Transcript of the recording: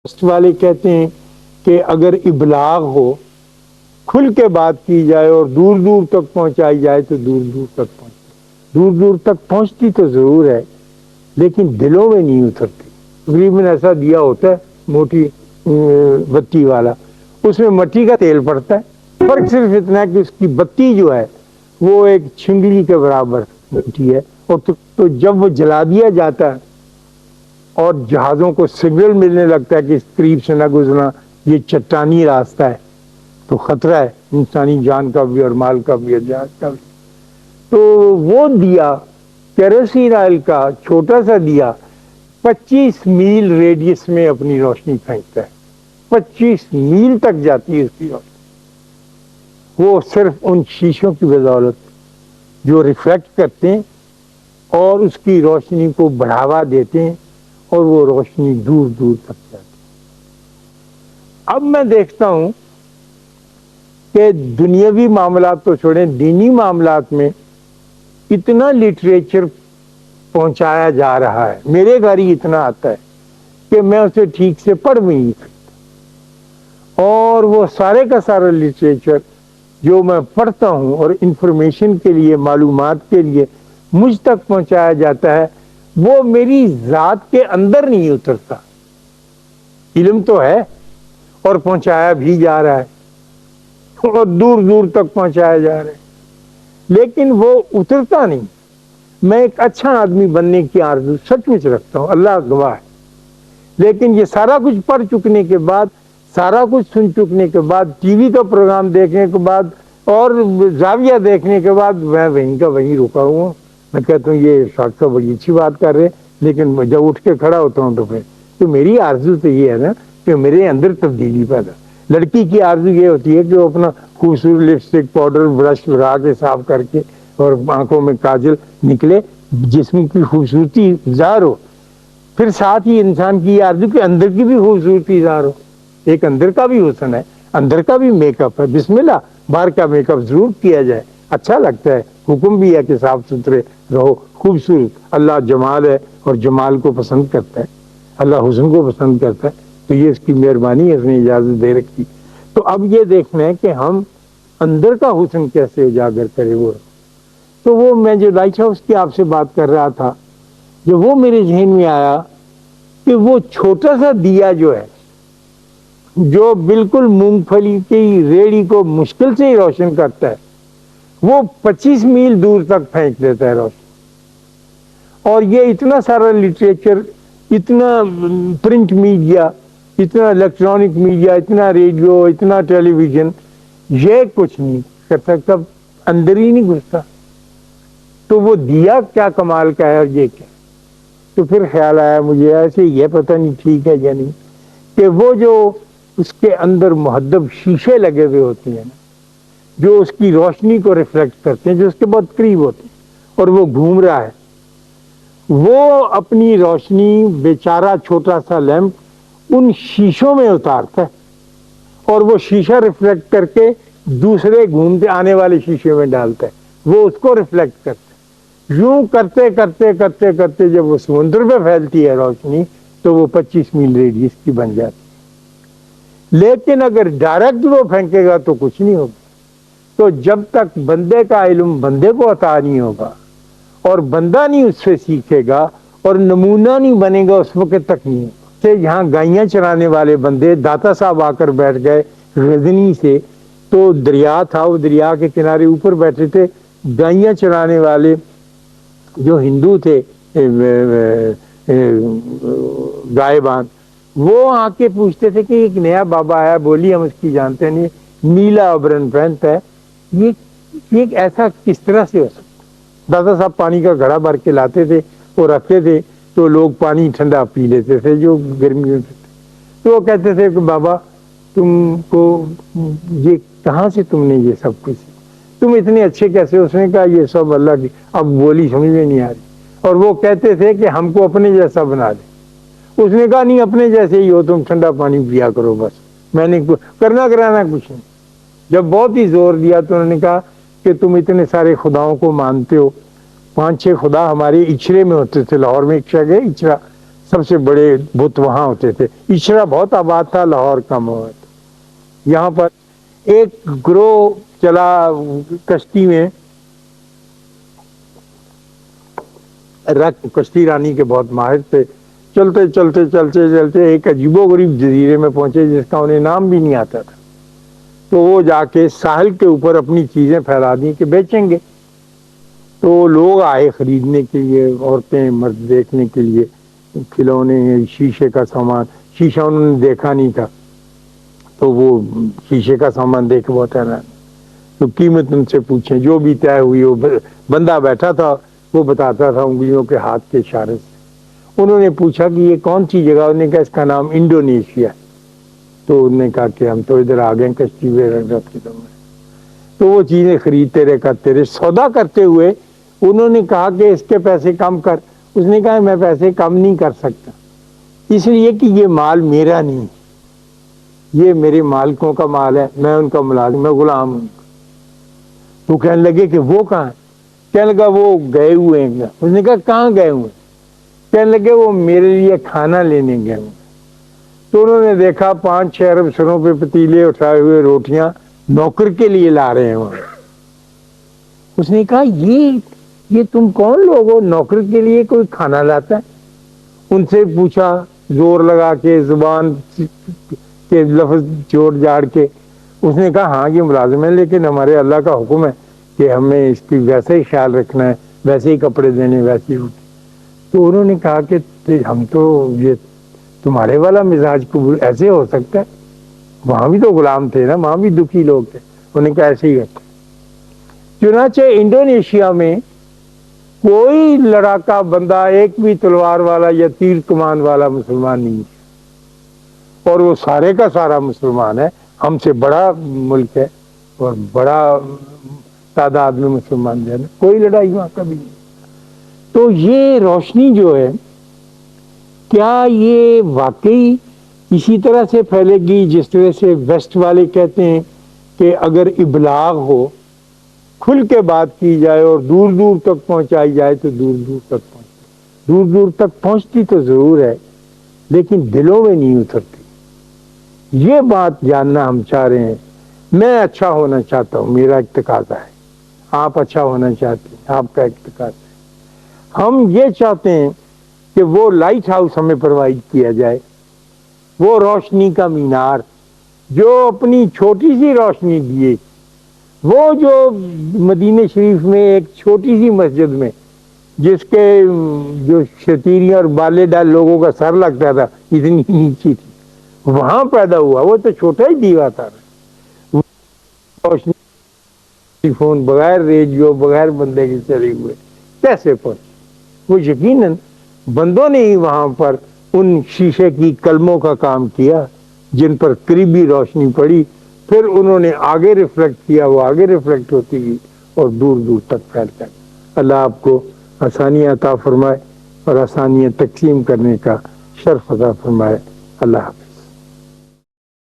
Trust والے کہتے ہیں کہ اگر ابلاغ ہو، کھل کے بات کی جائے اور دور دور تک پہنچائی جائے تو دور دور تک پہنچتی، دور دور تک پہنچتی تو ضرور ہے لیکن دلوں میں نہیں اترتی۔ تقریباً ایسا دیا ہوتا ہے موٹی بتی والا، اس میں مٹی کا تیل پڑتا ہے، فرق صرف اتنا ہے کہ اس کی بتی جو ہے وہ ایک چھنگلی کے برابر ہوتی ہے، اور تو جب وہ جلا دیا جاتا ہے اور جہازوں کو سگنل ملنے لگتا ہے کہ اس قریب سے نہ گزرنا، یہ چٹانی راستہ ہے، تو خطرہ ہے انسانی جان کا بھی اور مال کا بھی اور جہاز کا بھی۔ تو وہ دیا کیروسین آئل کا چھوٹا سا دیا 25 میل ریڈیس میں اپنی روشنی پھینکتا ہے، 25 میل تک جاتی ہے اس کی روشنی، وہ صرف ان شیشوں کی بدولت جو ریفلیکٹ کرتے ہیں اور اس کی روشنی کو بڑھاوا دیتے ہیں، اور وہ روشنی دور دور تک جاتی ہے۔ اب میں دیکھتا ہوں کہ دنیاوی معاملات تو چھوڑیں، دینی معاملات میں اتنا لٹریچر پہنچایا جا رہا ہے، میرے گھر ہی اتنا آتا ہے کہ میں اسے ٹھیک سے پڑھ بھی نہیں سکتا، اور وہ سارے کا سارا لٹریچر جو میں پڑھتا ہوں اور انفارمیشن کے لیے، معلومات کے لیے مجھ تک پہنچایا جاتا ہے، وہ میری ذات کے اندر نہیں اترتا۔ علم تو ہے اور پہنچایا بھی جا رہا ہے اور دور دور تک پہنچایا جا رہا ہے، لیکن وہ اترتا نہیں۔ میں ایک اچھا آدمی بننے کی آرزو سچ مچ رکھتا ہوں، اللہ گواہ ہے، لیکن یہ سارا کچھ پڑھ چکنے کے بعد، سارا کچھ سن چکنے کے بعد، ٹی وی کا پروگرام دیکھنے کے بعد اور زاویہ دیکھنے کے بعد میں وہیں کا وہیں رکا ہوں۔ میں کہتا ہوں یہ ڈاکٹر صاحب بڑی اچھی بات کر رہے ہیں، لیکن جب اٹھ کے کھڑا ہوتا ہوں تو میری آرزو تو یہ ہے نا کہ میرے اندر تبدیلی پیدا۔ لڑکی کی آرزو یہ ہوتی ہے کہ وہ اپنا خوبصورت لپسٹک، پاؤڈر، برش لگا کے صاف کر کے اور آنکھوں میں کاجل نکلے، جسم کی خوبصورتی ظاہر ہو۔ پھر ساتھ ہی انسان کی آرزو کے اندر کی بھی خوبصورتی ظاہر ہو، ایک اندر کا بھی حسن ہے، اندر کا بھی میک اپ ہے۔ بسم اللہ، باہر کا میک اپ ضرور کیا جائے، اچھا لگتا ہے، حکم بھی ہے کہ صاف ستھرے رہو، خوبصورت۔ اللہ جمال ہے اور جمال کو پسند کرتا ہے، اللہ حسن کو پسند کرتا ہے، تو یہ اس کی مہربانی ہے، اس نے اجازت دے رکھی۔ تو اب یہ دیکھنا ہے کہ ہم اندر کا حسن کیسے اجاگر کرے۔ تو وہ میں جو لائٹ ہاؤس کی آپ سے بات کر رہا تھا، جو وہ میرے ذہن میں آیا کہ وہ چھوٹا سا دیا جو ہے، جو بالکل مونگ پھلی کی ریڑھی کو مشکل سے ہی روشن کرتا ہے، وہ 25 میل دور تک پھینک دیتا ہے روشن۔ اور یہ اتنا سارا لٹریچر، اتنا پرنٹ میڈیا، اتنا الیکٹرانک میڈیا، اتنا ریڈیو، اتنا ٹیلی ویژن، یہ کچھ نہیں کر سکتا، اندر ہی نہیں گھستا۔ تو وہ دیا کیا کمال کا ہے اور یہ کیا؟ تو پھر خیال آیا مجھے، ایسے یہ پتہ نہیں ٹھیک ہے یا نہیں، کہ وہ جو اس کے اندر مہذب شیشے لگے ہوئے ہوتے ہیں، جو اس کی روشنی کو ریفلیکٹ کرتے ہیں، جو اس کے بہت قریب ہوتے ہیں، اور وہ گھوم رہا ہے، وہ اپنی روشنی بیچارہ چھوٹا سا لیمپ ان شیشوں میں اتارتا ہے، اور وہ شیشہ ریفلیکٹ کر کے دوسرے گھومتے آنے والے شیشے میں ڈالتا ہے، وہ اس کو ریفلیکٹ کرتا ہے۔ یوں کرتے کرتے کرتے کرتے جب وہ سمندر پہ پھیلتی ہے روشنی، تو وہ 25 میل ریڈیس کی بن جاتی ہے۔ لیکن اگر ڈائریکٹ وہ پھینکے گا تو کچھ نہیں ہوگا۔ تو جب تک بندے کا علم بندے کو عطا نہیں ہوگا اور بندہ نہیں اس سے سیکھے گا اور نمونہ نہیں بنے گا، اس وقت تک نہیں ہوگا۔ سے یہاں گائیاں چرانے والے بندے، داتا صاحب آ کر بیٹھ گئے غزنی سے، تو دریا تھا، وہ دریا کے کنارے اوپر بیٹھے تھے گائیاں چرانے والے جو ہندو تھے، گائبان، وہ آ کے پوچھتے تھے کہ ایک نیا بابا آیا، بولی ہم اس کی جانتے نہیں، نیلا آبرن پہنتا ہے، یہ ایسا کس طرح سے ہو سکتا؟ دادا صاحب پانی کا گھڑا بھر کے لاتے تھے، وہ رکھتے تھے، تو لوگ پانی ٹھنڈا پی لیتے تھے جو گرمی میں۔ تو وہ کہتے تھے کہ بابا تم کو یہ کہاں سے تم نے یہ سب کچھ، تم اتنے اچھے کیسے؟ اس نے کہا یہ سب اللہ کی، اب بولی سمجھ میں نہیں آ رہی۔ اور وہ کہتے تھے کہ ہم کو اپنے جیسا بنا دے۔ اس نے کہا نہیں، اپنے جیسے ہی ہو تم، ٹھنڈا پانی پیا کرو بس، میں نے کرنا کرانا کچھ نہیں۔ جب بہت ہی زور دیا تو انہوں نے کہا کہ تم اتنے سارے خداؤں کو مانتے ہو، 5-6 خدا ہمارے اچرے میں ہوتے تھے، لاہور میں ایک جگہ اچرا، سب سے بڑے بت وہاں ہوتے تھے. اشرا بہت آباد تھا، لاہور کم ہوا تھا. یہاں پر ایک گروہ چلا کشتی میں، کشتی رانی کے بہت ماہر تھے. چلتے چلتے چلتے چلتے ایک عجیب و غریب جزیرے میں پہنچے جس کا انہیں نام بھی نہیں آتا تھا. تو وہ جا کے ساحل کے اوپر اپنی چیزیں پھیلا دی کہ بیچیں گے. تو لوگ آئے خریدنے کے لیے، عورتیں مرد دیکھنے کے لیے، کھلونے، شیشے کا سامان. شیشہ انہوں نے دیکھا نہیں تھا تو وہ شیشے کا سامان دیکھ بہت حیران. تو قیمت ان سے پوچھیں، جو بھی طے ہوئی. وہ بندہ بیٹھا تھا، وہ بتاتا تھا انگلیوں کے ہاتھ کے اشارے سے. انہوں نے پوچھا کہ یہ کون سی جگہ؟ انہوں نے کہا اس کا نام انڈونیشیا. تو انہوں نے کہا کہ ہم تو ادھر آ گئے کشتی میں. تو وہ چیزیں خریدتے رہے کرتے رہے. سودا کرتے ہوئے انہوں نے کہا کہ اس کے پیسے کم کر. اس نے کہا میں پیسے کم نہیں کر سکتا، اس لیے کہ یہ مال میرا نہیں، یہ میرے مالکوں کا مال ہے، میں ان کا ملازم، میں غلام ہوں. تو کہنے لگے کہ وہ کہاں ہے؟ کہنے لگا وہ گئے ہوئے ہیں. اس نے کہا کہاں گئے ہوئے؟ کہنے لگے وہ میرے لیے کھانا لینے گئے ہوئے. تو انہوں نے دیکھا 5-6 ارب سروں پہ پتیلے اٹھائے ہوئے روٹیاں نوکر کے لیے لا رہے ہیں وہاں. اس نے کہا یہ تم کون لوگ ہو، نوکر کے لیے کوئی کھانا لاتا ہے؟ ان سے پوچھا زور لگا کے، زبان کے لفظ جوڑ جاڑ کے. اس نے کہا ہاں یہ ملازم ہے، لیکن ہمارے اللہ کا حکم ہے کہ ہمیں اس کی ویسے ہی خیال رکھنا ہے، ویسے ہی کپڑے دینے، ویسے ہی روٹی. تو انہوں نے کہا کہ ہم تو یہ تمہارے والا مزاج قبول ایسے ہو سکتا ہے؟ وہاں بھی تو غلام تھے نا، وہاں بھی دکھی لوگ تھے. انہوں نے کہا ایسے ہی ہوتا. چنانچہ انڈونیشیا میں کوئی لڑاکا بندہ، ایک بھی تلوار والا یا تیر کمان والا مسلمان نہیں ہے، اور وہ سارے کا سارا مسلمان ہے. ہم سے بڑا ملک ہے اور بڑا تعداد میں مسلمان جو ہے نا، کوئی لڑائی وہاں کبھی نہیں. تو یہ روشنی جو ہے، کیا یہ واقعی اسی طرح سے پھیلے گی جس طرح سے ویسٹ والے کہتے ہیں کہ اگر ابلاغ ہو، کھل کے بات کی جائے اور دور دور تک پہنچائی جائے تو دور دور تک پہنچتی. دور دور تک پہنچتی تو ضرور ہے، لیکن دلوں میں نہیں اترتی. یہ بات جاننا ہم چاہ رہے ہیں. میں اچھا ہونا چاہتا ہوں، میرا ایک تقاضا ہے. آپ اچھا ہونا چاہتے ہیں، آپ کا ایک تقاضا ہے. ہم یہ چاہتے ہیں کہ وہ لائٹ ہاؤس ہمیں پرووائڈ کیا جائے، وہ روشنی کا مینار جو اپنی چھوٹی سی روشنی دیے. وہ جو مدینہ شریف میں ایک چھوٹی سی مسجد میں، جس کے جو شتیریاں اور بالے ڈال لوگوں کا سر لگتا تھا، اتنی نیچی تھی، وہاں پیدا ہوا. وہ تو چھوٹا ہی دیوا تھا. روشنی فون بغیر ریڈیو، بغیر بندے کے چلے ہوئے کیسے پہنچے؟ وہ یقیناً بندوں نے ہی وہاں پر ان شیشے کی قلموں کا کام کیا جن پر قریبی روشنی پڑی. پھر انہوں نے آگے ریفلیکٹ کیا، وہ آگے ریفلیکٹ ہوتی گئی اور دور دور تک پھیل کر. اللہ آپ کو آسانیاں عطا فرمائے اور آسانیاں تقسیم کرنے کا شرف عطا فرمائے. اللہ حافظ.